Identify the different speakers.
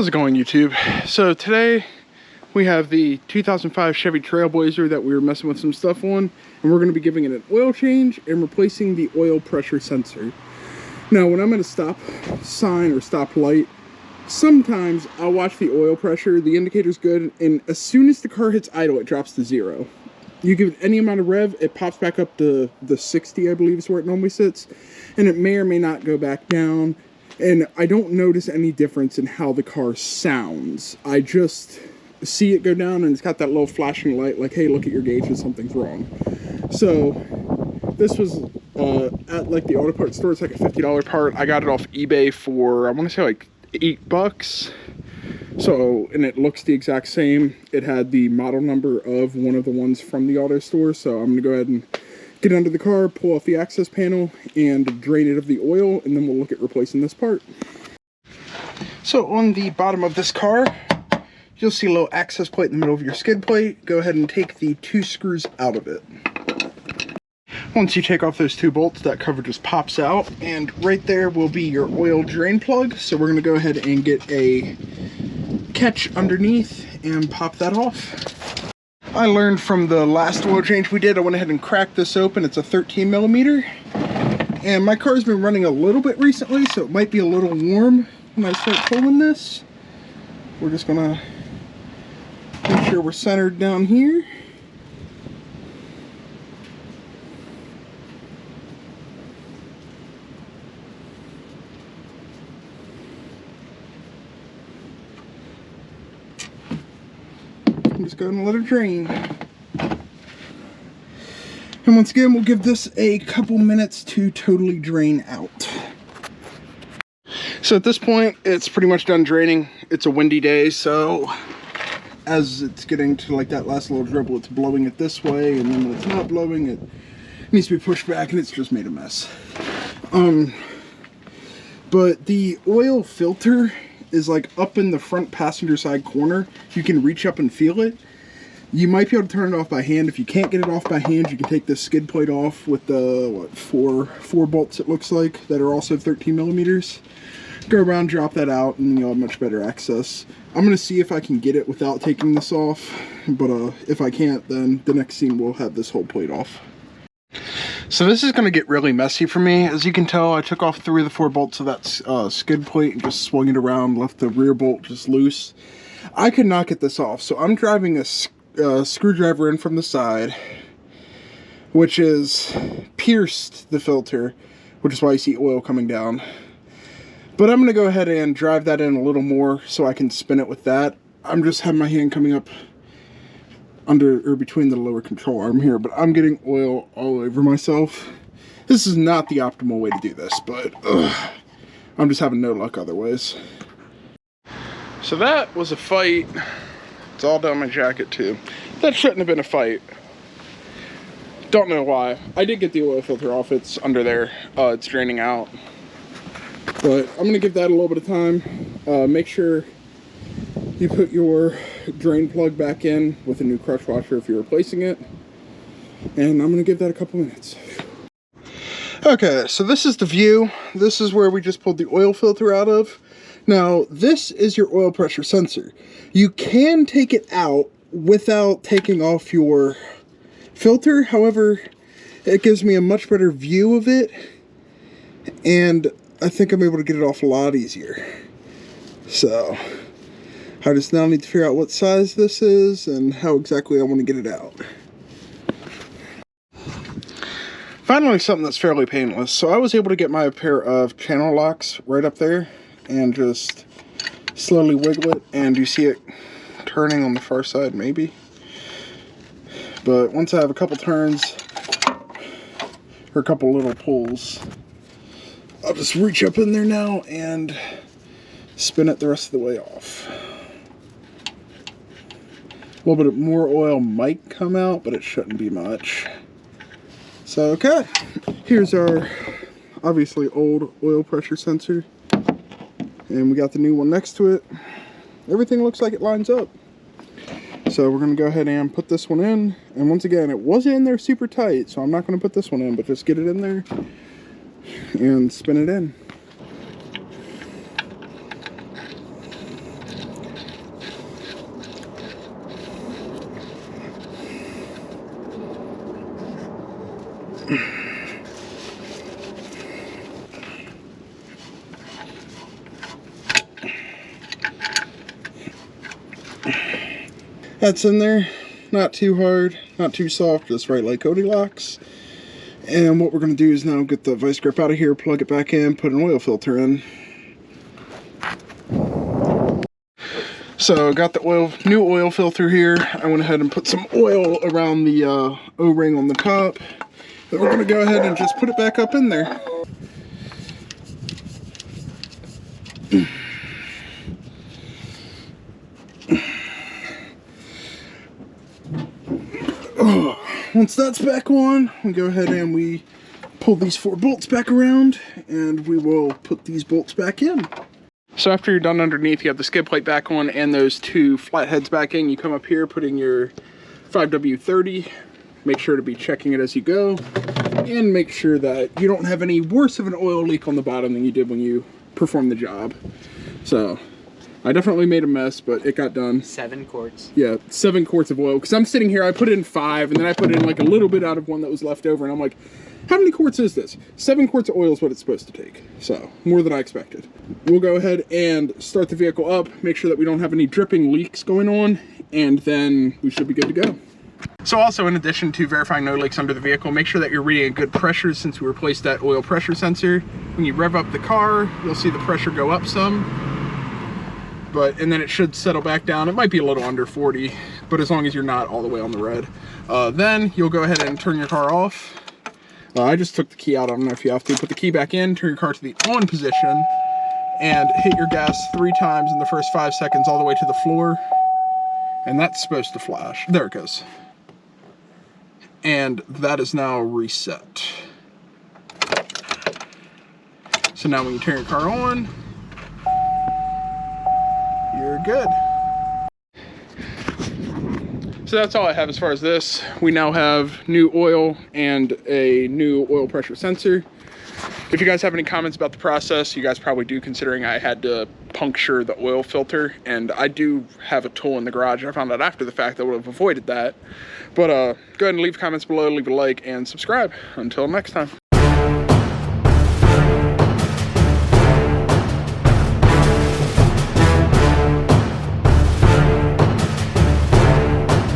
Speaker 1: How's it going, YouTube? So today we have the 2005 Chevy Trailblazer that we were messing with some stuff on, and we're going to be giving it an oil change and replacing the oil pressure sensor. Now when I'm at a stop sign or stop light, sometimes I'll watch the oil pressure, the indicator's good, and as soon as the car hits idle it drops to 0. You give it any amount of rev, it pops back up to the 60, I believe is where it normally sits, and it may or may not go back down. And I don't notice any difference in how the car sounds. I just see it go down and it's got that little flashing light like, hey, look at your gauges, something's wrong. So this was at like the auto parts store. It's like a $50 part. I got it off eBay for, I want to say like $8. So, and it looks the exact same. It had the model number of one of the ones from the auto store. So I'm gonna go ahead and get under the car, pull off the access panel, and drain it of the oil, and then we'll look at replacing this part. So on the bottom of this car, you'll see a little access plate in the middle of your skid plate. Go ahead and take the 2 screws out of it. Once you take off those 2 bolts, that cover just pops out, and right there will be your oil drain plug. So we're gonna go ahead and get a catch underneath and pop that off. I learned from the last oil change we did, I went ahead and cracked this open. It's a 13mm, and my car's been running a little bit recently, so it might be a little warm when I start pulling this. We're just gonna make sure we're centered down here. Just go and let it drain. And once again, we'll give this a couple minutes to totally drain out. So at this point, it's pretty much done draining. It's a windy day, so as it's getting to like that last little dribble, it's blowing it this way, and then when it's not blowing, it needs to be pushed back, and it's just made a mess. But the oil filter is like up in the front passenger side corner. You can reach up and feel it. You might be able to turn it off by hand. If you can't get it off by hand, you can take this skid plate off with the four bolts, it looks like, that are also 13mm. Go around, drop that out, and you'll have much better access. I'm gonna see if I can get it without taking this off, but if I can't, then the next scene we'll have this whole plate off. So this is going to get really messy for me. As you can tell, I took off 3 of the 4 bolts of that skid plate and just swung it around, left the rear bolt just loose. I could not get this off, so I'm driving a screwdriver in from the side, which is pierced the filter, which is why you see oil coming down. But I'm going to go ahead and drive that in a little more so I can spin it with that. I'm just having my hand coming up under or between the lower control arm here, but I'm getting oil all over myself. This is not the optimal way to do this, but I'm just having no luck otherwise. So that was a fight. It's all down my jacket too. That shouldn't have been a fight. Don't know why. I did get the oil filter off. It's under there. It's draining out. But I'm gonna give that a little bit of time. Make sure you put your drain plug back in with a new crush washer if you're replacing it. And I'm going to give that a couple minutes. Okay, so this is the view. This is where we just pulled the oil filter out of. Now, this is your oil pressure sensor. You can take it out without taking off your filter. However, it gives me a much better view of it. And I think I'm able to get it off a lot easier. So I just now need to figure out what size this is and how exactly I want to get it out. Finally, something that's fairly painless. So I was able to get my pair of channel locks right up there and just slowly wiggle it, and you see it turning on the far side maybe. But once I have a couple turns or a couple little pulls, I'll just reach up in there now and spin it the rest of the way off. A little bit more oil might come out, but it shouldn't be much. So, okay. Here's our obviously old oil pressure sensor. And we got the new one next to it. Everything looks like it lines up. So we're going to go ahead and put this one in. And once again, it wasn't in there super tight, so I'm not going to put this one in, but just get it in there and spin it in. That's in there, not too hard, not too soft, just right like Goldilocks. And what we're going to do is now get the vice grip out of here, plug it back in, put an oil filter in. So got the new oil filter here. I went ahead and put some oil around the O-ring on the top. Then we're going to go ahead and just put it back up in there. Once that's back on, we go ahead and we pull these 4 bolts back around, and we will put these bolts back in. So after you're done underneath, you have the skid plate back on and those 2 flatheads back in. You come up here, putting your 5W30. Make sure to be checking it as you go, and make sure that you don't have any worse of an oil leak on the bottom than you did when you performed the job. So I definitely made a mess, but it got done.
Speaker 2: 7 quarts.
Speaker 1: Yeah, 7 quarts of oil. Because I'm sitting here, I put in 5, and then I put in like a little bit out of one that was left over, and I'm like, how many quarts is this? 7 quarts of oil is what it's supposed to take. So, more than I expected. We'll go ahead and start the vehicle up, make sure that we don't have any dripping leaks going on, and then we should be good to go. So also, in addition to verifying no leaks under the vehicle, make sure that you're reading a good pressure since we replaced that oil pressure sensor. When you rev up the car, you'll see the pressure go up some. And then it should settle back down. It might be a little under 40, but as long as you're not all the way on the red. Then you'll go ahead and turn your car off. I just took the key out. I don't know if you have to. Put the key back in, turn your car to the on position, and hit your gas 3 times in the first 5 seconds all the way to the floor. And that's supposed to flash. There it goes. And that is now reset. So now when you turn your car on, you're good. So that's all I have as far as this. We now have new oil and a new oil pressure sensor. If you guys have any comments about the process, you guys probably do, considering I had to puncture the oil filter, and I do have a tool in the garage. I found out after the fact that would have avoided that. But go ahead and leave comments below, leave a like, and subscribe. Until next time.